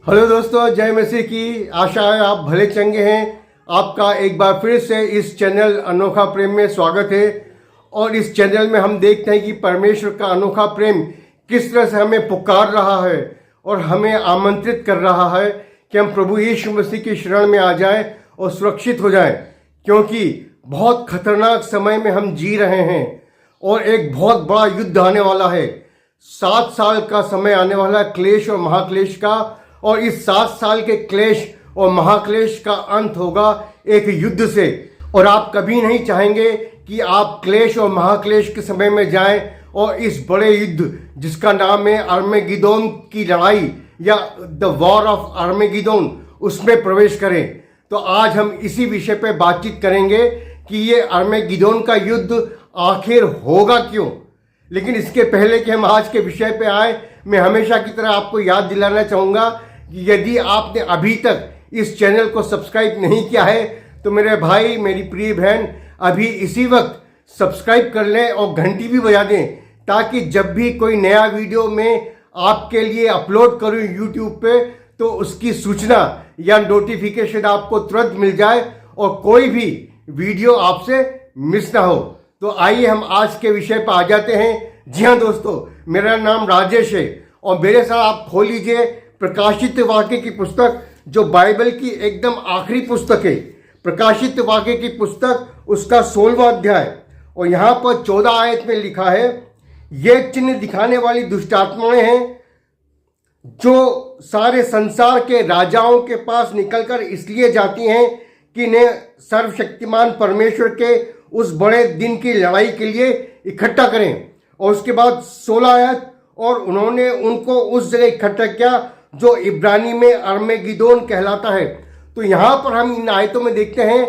Hello दोस्तों, जय मसीह की। आशा है आप भले चंगे हैं। आपका एक बार फिर से इस चैनल अनोखा प्रेम में स्वागत है। और इस चैनल में हम देखते हैं कि परमेश्वर का अनोखा प्रेम किस तरह से हमें पुकार रहा है और हमें आमंत्रित कर रहा है कि हम प्रभु यीशु मसीह की शरण में आ जाएं और सुरक्षित हो जाएं, क्योंकि बहुत खतरनाक समय में हम जी रहे हैं और एक बहुत बड़ा युद्ध आने वाला है। 7 साल का समय आने वाला है क्लेश और महाक्लेश का, और इस 7 साल के क्लेश और महाक्लेश का अंत होगा एक युद्ध से। और आप कभी नहीं चाहेंगे कि आप क्लेश और महाक्लेश के समय में जाएं और इस बड़े युद्ध जिसका नाम है अर्मेगिदोन की लड़ाई या द वॉर ऑफ अर्मेगिदोन, उसमें प्रवेश करें। तो आज हम इसी विषय पर बातचीत करेंगे कि ये अर्मेगिदोन का युद्ध आखिर होगा क्यों। लेकिन इसके पहले कि हम आज के विषय पे आए, मैं हमेशा की तरह आपको याद दिलाना चाहूँगा कि यदि आपने अभी तक इस चैनल को सब्सक्राइब नहीं किया है तो मेरे भाई, मेरी प्रिय बहन, अभी इसी वक्त सब्सक्राइब कर लें और घंटी भी बजा दें, ताकि जब भी कोई नया वीडियो मैं आपके लिए अपलोड करूँ यूट्यूब पे तो उसकी सूचना या नोटिफिकेशन आपको तुरंत मिल जाए और कोई भी वीडियो आपसे मिस ना हो। तो आइए हम आज के विषय पर आ जाते हैं। जी हाँ दोस्तों, मेरा नाम राजेश है और मेरे साथ आप खोल लीजिए प्रकाशित वाक्य की पुस्तक, जो बाइबल की एकदम आखिरी पुस्तक है। प्रकाशित वाक्य की पुस्तक उसका 16वां अध्याय, और यहाँ पर 14 आयत में लिखा है, ये चिन्ह दिखाने वाली दुष्ट आत्माएं हैं जो सारे संसार के राजाओं के पास निकलकर इसलिए जाती हैं कि इन्हें सर्वशक्तिमान परमेश्वर के उस बड़े दिन की लड़ाई के लिए इकट्ठा करें। और उसके बाद 16 आयत, और उन्होंने उनको उस जगह इकट्ठा किया जो इब्रानी में अर्मेगिदोन कहलाता है। तो यहाँ पर हम इन आयतों में देखते हैं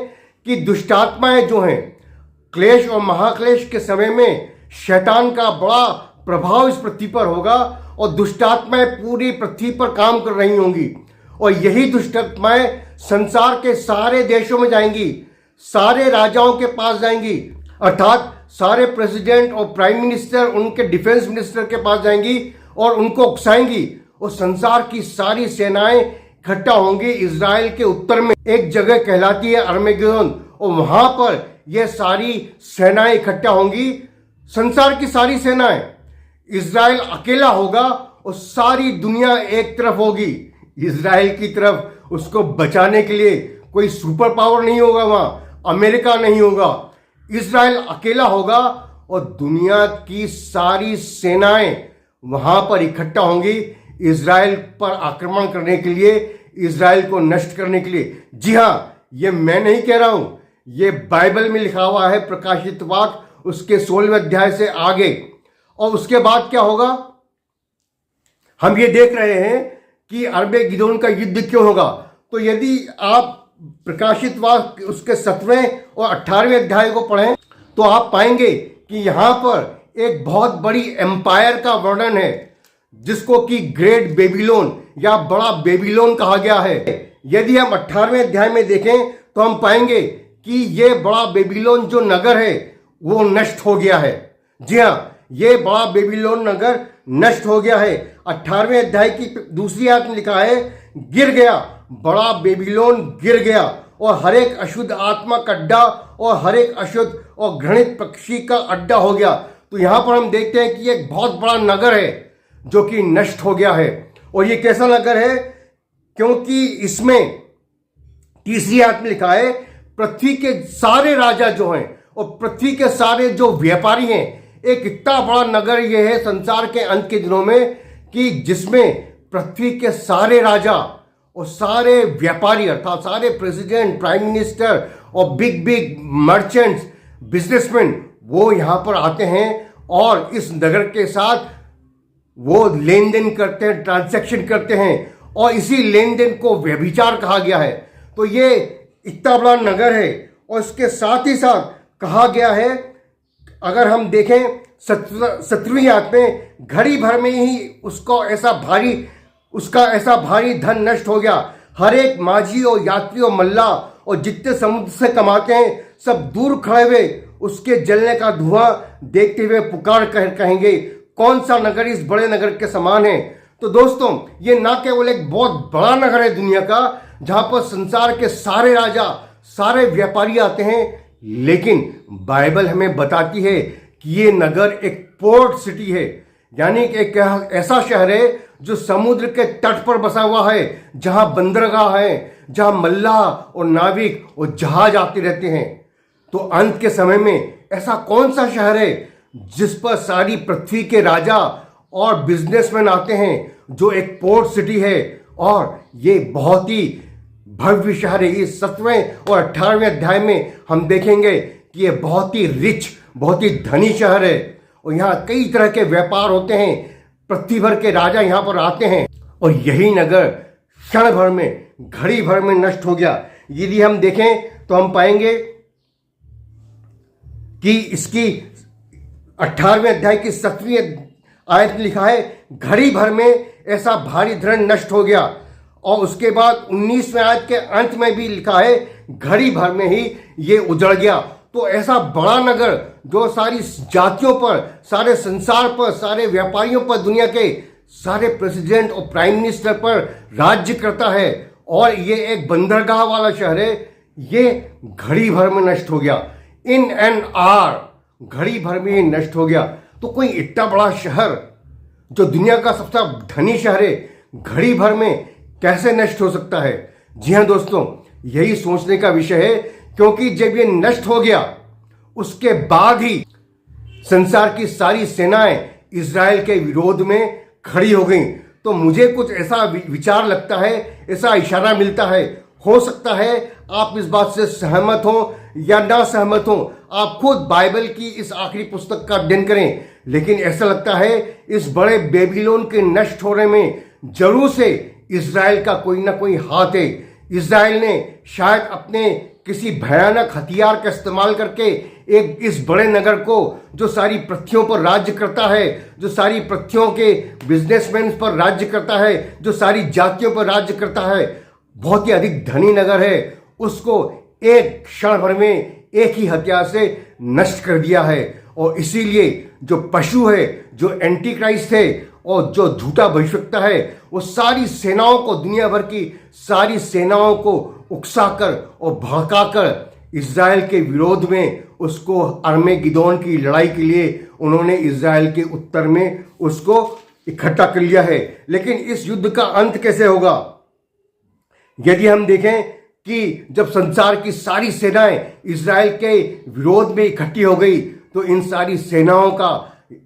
कि दुष्टात्माएं जो हैं, क्लेश और महाक्लेश के समय में शैतान का बड़ा प्रभाव इस पृथ्वी पर होगा और दुष्टात्माएं पूरी पृथ्वी पर काम कर रही होंगी। और यही दुष्टात्माएं संसार के सारे देशों में जाएंगी, सारे राजाओं के पास जाएंगी, अर्थात सारे प्रेसिडेंट और प्राइम मिनिस्टर, उनके डिफेंस मिनिस्टर के पास जाएंगी और उनको उकसाएंगी। और संसार की सारी सेनाएं इकट्ठा होंगी। इजराइल के उत्तर में एक जगह कहलाती है अर्मेगिदोन, और वहां पर ये सारी सेनाएं इकट्ठा होंगी। संसार की सारी सेनाएं, इजराइल अकेला होगा और सारी दुनिया एक तरफ होगी। इजराइल की तरफ उसको बचाने के लिए कोई सुपर पावर नहीं होगा, वहां अमेरिका नहीं होगा, इजराइल अकेला होगा और दुनिया की सारी सेनाएं वहां पर इकट्ठा होंगी इजराइल पर आक्रमण करने के लिए, इजराइल को नष्ट करने के लिए। जी हाँ, ये मैं नहीं कह रहा हूं, ये बाइबल में लिखा हुआ है, प्रकाशित वाक्य उसके 16वें अध्याय से आगे। और उसके बाद क्या होगा, हम ये देख रहे हैं कि अर्मेगिदोन का युद्ध क्यों होगा। तो यदि आप प्रकाशित वाक्य उसके 17वें और 18वें अध्याय को पढ़ें तो आप पाएंगे कि यहां पर एक बहुत बड़ी एम्पायर का वर्णन है, जिसको कि ग्रेट बेबीलोन या बड़ा बेबीलोन कहा गया है। यदि हम 18वें अध्याय में देखें तो हम पाएंगे कि ये बड़ा बेबीलोन जो नगर है वो नष्ट हो गया है। जी हाँ, ये बड़ा बेबीलोन नगर नष्ट हो गया है। 18वें अध्याय की दूसरी आयत में लिखा है, गिर गया, बड़ा बेबीलोन गिर गया और हर एक अशुद्ध आत्मा का अड्डा और हर एक अशुद्ध और घृणित पक्षी का अड्डा हो गया। तो यहां पर हम देखते हैं कि एक बहुत बड़ा नगर है जो कि नष्ट हो गया है। और ये कैसा नगर है, क्योंकि इसमें तीसरी आयत में लिखा है, पृथ्वी के सारे राजा जो हैं और पृथ्वी के सारे जो व्यापारी हैं, एक इतना बड़ा नगर ये है संसार के अंत के दिनों में कि जिसमें पृथ्वी के सारे राजा और सारे व्यापारी, अर्थात सारे प्रेसिडेंट, प्राइम मिनिस्टर और बिग बिग मर्चेंट्स, बिजनेसमैन, वो यहां पर आते हैं और इस नगर के साथ वो लेन देन करते हैं, ट्रांजैक्शन करते हैं, और इसी लेन देन को व्यभिचार कहा गया है। तो ये इतना बड़ा नगर है। और इसके साथ ही साथ कहा गया है, अगर हम देखें 17वीं आयत में, घड़ी भर में ही उसका ऐसा भारी धन नष्ट हो गया। हर एक माझी और यात्री और मल्लाह और जितने समुद्र से कमाते हैं सब दूर खड़े हुए उसके जलने का धुआं देखते हुए पुकार कर कहेंगे, कौन सा नगर इस बड़े नगर के समान है। तो दोस्तों, ये ना केवल एक बहुत बड़ा नगर है दुनिया का जहां पर संसार के सारे राजा, सारे व्यापारी आते हैं, लेकिन बाइबल हमें बताती है कि ये नगर एक पोर्ट सिटी है, यानी कि एक ऐसा शहर है जो समुद्र के तट पर बसा हुआ है, जहां बंदरगाह है, जहां मल्लाह और नाविक और जहाज आते रहते हैं। तो अंत के समय में ऐसा कौन सा शहर है जिस पर सारी पृथ्वी के राजा और बिजनेसमैन आते हैं, जो एक पोर्ट सिटी है, और ये बहुत ही भव्य शहर है। इस 7वें और 18वें अध्याय में हम देखेंगे कि ये बहुत ही रिच, बहुत ही धनी शहर है, और यहाँ कई तरह के व्यापार होते हैं, पृथ्वी भर के राजा यहाँ पर आते हैं, और यही नगर क्षण भर में, घड़ी भर में नष्ट हो गया। यदि हम देखें तो हम पाएंगे कि इसकी 18वें अध्याय की 7वीं आयत में लिखा है, घड़ी भर में ऐसा भारी धन नष्ट हो गया। और उसके बाद 19वें आयत के अंत में भी लिखा है, घड़ी भर में ही ये उजड़ गया। तो ऐसा बड़ा नगर जो सारी जातियों पर, सारे संसार पर, सारे व्यापारियों पर, दुनिया के सारे प्रेसिडेंट और प्राइम मिनिस्टर पर राज्य करता है, और ये एक बंदरगाह वाला शहर है, ये घड़ी भर में नष्ट हो गया। इन एन आवर, घड़ी भर में ही नष्ट हो गया। तो कोई इतना बड़ा शहर जो दुनिया का सबसे धनी शहर है, घड़ी भर में कैसे नष्ट हो सकता है? जी हाँ दोस्तों, यही सोचने का विषय है, क्योंकि जब ये नष्ट हो गया उसके बाद ही संसार की सारी सेनाएं इजराइल के विरोध में खड़ी हो गई। तो मुझे कुछ ऐसा विचार लगता है, ऐसा इशारा मिलता है, हो सकता है आप इस बात से सहमत हो या ना सहमत हो, आप खुद बाइबल की इस आखिरी पुस्तक का अध्ययन करें, लेकिन ऐसा लगता है इस बड़े बेबीलोन के नष्ट होने में जरूर से इजराइल का कोई ना कोई हाथ है। इजराइल ने शायद अपने किसी भयानक हथियार का इस्तेमाल करके एक इस बड़े नगर को, जो सारी पृथ्वियों पर राज्य करता है, जो सारी पृथ्वियों के बिजनेसमैन पर राज्य करता है, जो सारी जातियों पर राज्य करता है, बहुत ही अधिक धनी नगर है, उसको एक क्षण भर में एक ही हथियार से नष्ट कर दिया है। और इसीलिए जो पशु है, जो एंटी क्राइस्ट है और जो झूठा भविष्यवक्ता है, वो सारी सेनाओं को, दुनिया भर की सारी सेनाओं को उकसाकर और भड़काकर इजराइल के विरोध में उसको अर्मेगिदोन की लड़ाई के लिए उन्होंने इजराइल के उत्तर में उसको इकट्ठा कर लिया है। लेकिन इस युद्ध का अंत कैसे होगा? यदि हम देखें कि जब संसार की सारी सेनाएं इजराइल के विरोध में इकट्ठी हो गई, तो इन सारी सेनाओं का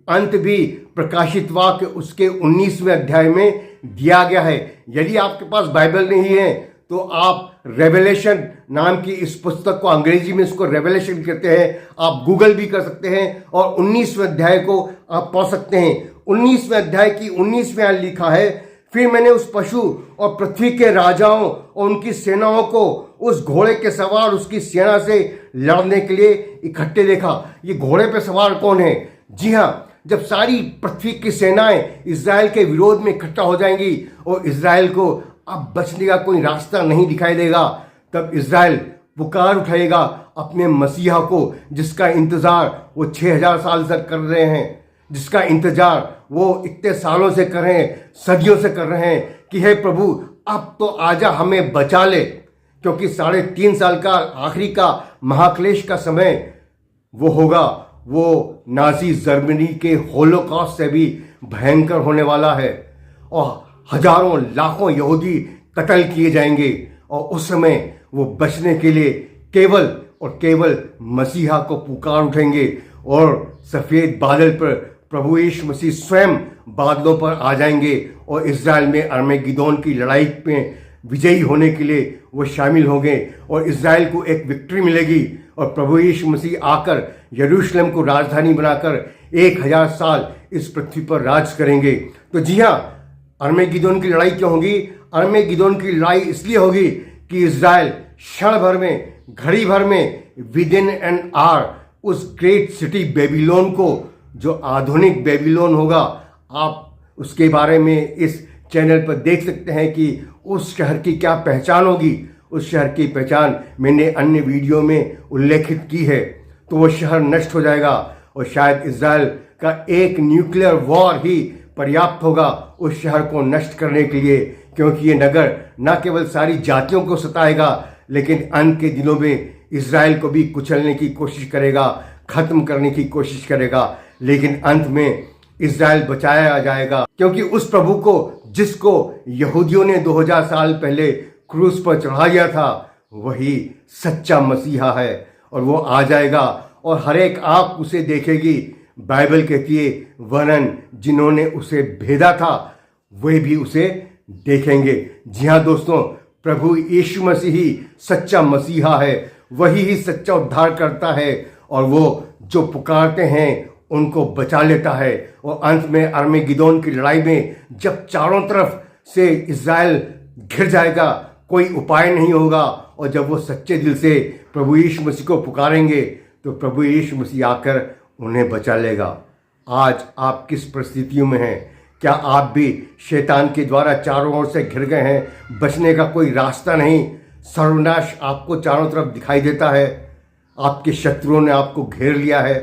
अंत भी प्रकाशित वाक्य उसके 19वें अध्याय में दिया गया है। यदि आपके पास बाइबल नहीं है तो आप रेवलेशन नाम की इस पुस्तक को, अंग्रेजी में इसको रेवलेशन कहते हैं, आप गूगल भी कर सकते हैं और 19वें अध्याय को आप पढ़ सकते हैं। 19वें अध्याय की 19वें आयत लिखा है, फिर मैंने उस पशु और पृथ्वी के राजाओं और उनकी सेनाओं को उस घोड़े के सवार उसकी सेना से लड़ने के लिए इकट्ठे देखा। ये घोड़े पे सवार कौन है? जी हाँ, जब सारी पृथ्वी की सेनाएं इजराइल के विरोध में इकट्ठा हो जाएंगी और इजराइल को अब बचने का कोई रास्ता नहीं दिखाई देगा, तब इजराइल पुकार उठाएगा अपने मसीहा को, जिसका इंतजार वो 6000 साल से कर रहे हैं, जिसका इंतजार वो इतने सालों से कर रहे हैं, सदियों से कर रहे हैं कि हे प्रभु, अब तो आजा, हमें बचा ले। क्योंकि 3.5 साल का आखिरी का महाक्लेश का समय वो होगा, वो नाजी जर्मनी के होलोकॉस्ट से भी भयंकर होने वाला है, और हजारों लाखों यहूदी कत्ल किए जाएंगे, और उस समय वो बचने के लिए केवल और केवल मसीहा को पुकार उठेंगे, और सफ़ेद बादल पर प्रभु यीशु मसीह स्वयं बादलों पर आ जाएंगे, और इजराइल में अर्मेगिदोन की लड़ाई में विजयी होने के लिए वो शामिल होंगे, और इजराइल को एक विक्ट्री मिलेगी, और प्रभु यीशु मसीह आकर यरूशलेम को राजधानी बनाकर 1000 साल इस पृथ्वी पर राज करेंगे। तो जी हाँ, अर्मेगिदोन की लड़ाई क्यों होगी? अर्मेगिदोन की लड़ाई इसलिए होगी कि इजराइल क्षण भर में, घड़ी भर में, विद इन एन आवर उस ग्रेट सिटी बेबीलोन को, जो आधुनिक बेबीलोन होगा, आप उसके बारे में इस चैनल पर देख सकते हैं कि उस शहर की क्या पहचान होगी। उस शहर की पहचान मैंने अन्य वीडियो में उल्लेखित की है। तो वो शहर नष्ट हो जाएगा, और शायद इजराइल का एक न्यूक्लियर वॉर ही पर्याप्त होगा उस शहर को नष्ट करने के लिए, क्योंकि ये नगर न केवल सारी जातियों को सताएगा लेकिन अंत के दिनों में इज़राइल को भी कुचलने की कोशिश करेगा, खत्म करने की कोशिश करेगा। लेकिन अंत में इज़राइल बचाया जाएगा, क्योंकि उस प्रभु को जिसको यहूदियों ने 2000 साल पहले क्रूस पर चढ़ा दिया था, वही सच्चा मसीहा है और वो आ जाएगा और हर एक आँख उसे देखेगी। बाइबल कहती है वरन जिन्होंने उसे भेदा था वे भी उसे देखेंगे। जी हाँ दोस्तों, प्रभु यीशु मसीह ही सच्चा मसीहा है, वही ही सच्चा उद्धार करता है और वो जो पुकारते हैं उनको बचा लेता है। और अंत में अरमेगिदोन की लड़ाई में जब चारों तरफ से इज़राइल घिर जाएगा, कोई उपाय नहीं होगा, और जब वो सच्चे दिल से प्रभु यीशु मसीह को पुकारेंगे तो प्रभु यीशु मसीह आकर उन्हें बचा लेगा। आज आप किस परिस्थितियों में हैं? क्या आप भी शैतान के द्वारा चारों ओर से घिर गए हैं? बचने का कोई रास्ता नहीं, सर्वनाश आपको चारों तरफ दिखाई देता है, आपके शत्रुओं ने आपको घेर लिया है।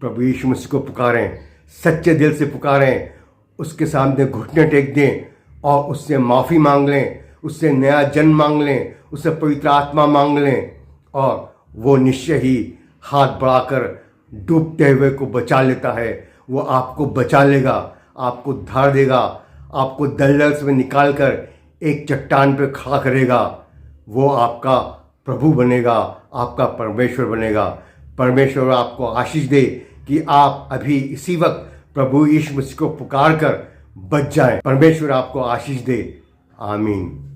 प्रभु यीशु मसीह को पुकारें, सच्चे दिल से पुकारें, उसके सामने घुटने टेक दें और उससे माफ़ी मांग लें, उससे नया जन्म मांग लें, उससे पवित्र आत्मा मांग लें और वो निश्चय ही हाथ बढ़ाकर डूबते हुए को बचा लेता है। वो आपको बचा लेगा, आपको उद्धार देगा, आपको दलदल से निकाल कर एक चट्टान पर खड़ा करेगा। वो आपका प्रभु बनेगा, आपका परमेश्वर बनेगा। परमेश्वर आपको आशीष दे कि आप अभी इसी वक्त प्रभु यीशु मसीह को पुकार कर बच जाएं। परमेश्वर आपको आशीष दे। आमीन।